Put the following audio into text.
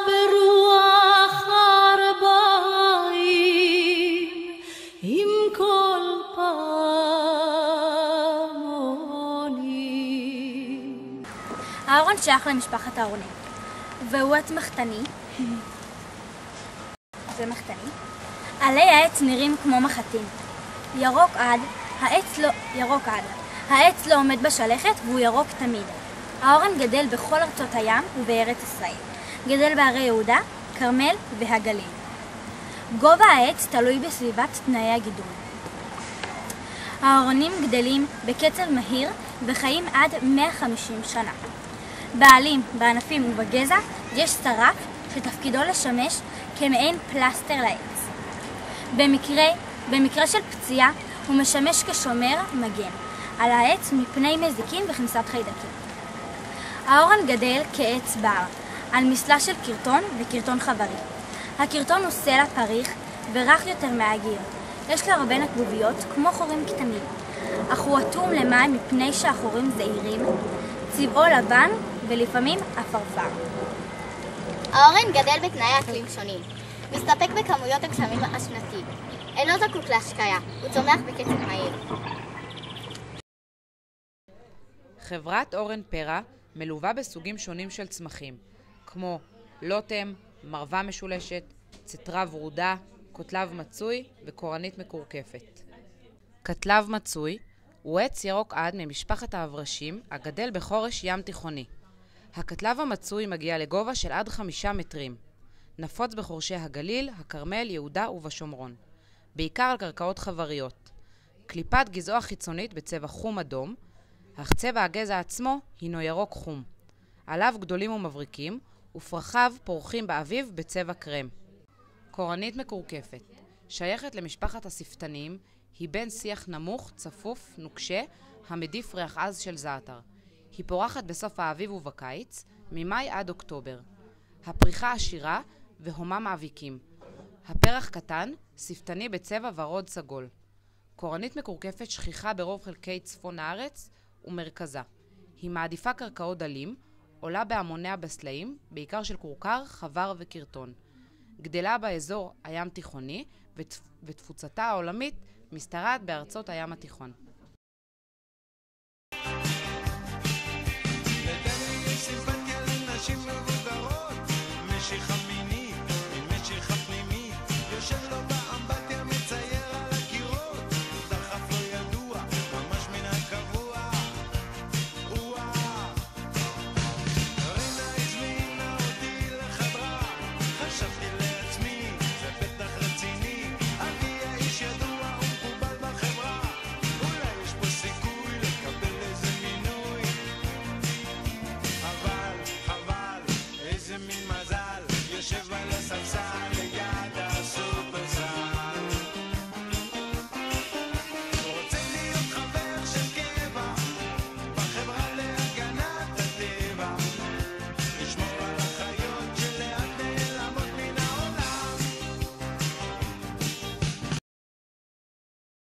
ברוח ארבעים עם כל פעמונים. אהרון שייך למשפחת הארונים, והוא עץ מחתני. זה מחתני. עלי העץ נראים כמו מחטים. ירוק עד, העץ לא עומד בשלכת והוא ירוק תמיד. האורן גדל בכל ארצות הים ובארץ ישראל. גדל בערי יהודה, כרמל והגליל. גובה העץ תלוי בסביבת תנאי הגידול. האורנים גדלים בקצב מהיר וחיים עד 150 שנה. בעלים, בענפים ובגזע יש שרף שתפקידו לשמש כמעין פלסטר לעץ. במקרה של פציעה הוא משמש כשומר מגן על העץ מפני מזיקים וכניסת חיידקים. האורן גדל כעץ בר על מסלע של קרטון וקרטון חברי. הקרטון הוא סלע פריך ורך יותר מהגיר. יש לו הרבה נקבוביות כמו חורים קטנים, אך הוא אטום למים מפני שהחורים זעירים, צבעו לבן ולפעמים אפרפר. האורן גדל בתנאי אקלים שונים. מסתפק בכמויות הגשמים השנתי. אינו זקוק להשקיה, הוא צומח בקצב מהיר. חברת אורן פרא מלווה בסוגים שונים של צמחים, כמו לוטם, מרווה משולשת, צטרה ורודה, קוטלב מצוי וקורנית מקורקפת. קטלב מצוי הוא עץ ירוק עד ממשפחת האברשים הגדל בחורש ים תיכוני. הקטלב המצוי מגיע לגובה של עד 5 מטרים. נפוץ בחורשי הגליל, הכרמל, יהודה ובשומרון. בעיקר על קרקעות חבריות. קליפת גזעו החיצונית בצבע חום אדום, אך צבע הגזע עצמו הינו ירוק חום. עליו גדולים ומבריקים, ופרחיו פורחים באביב בצבע קרם. קורנית מקורקפת, שייכת למשפחת הספתניים, היא בן שיח נמוך, צפוף, נוקשה, המדיף ריח עז של זעתר. היא פורחת בסוף האביב ובקיץ, ממאי עד אוקטובר. הפריחה עשירה והומה מאביקים. הפרח קטן, ספתני בצבע ורוד סגול. קורנית מקורקפת שכיחה ברוב חלקי צפון הארץ ומרכזה. היא מעדיפה קרקעות דלים, עולה בהמוניה בסלעים, בעיקר של קורקר, חבר וקרטון. גדלה באזור הים תיכוני ותפוצתה העולמית משתרעת בארצות הים התיכון.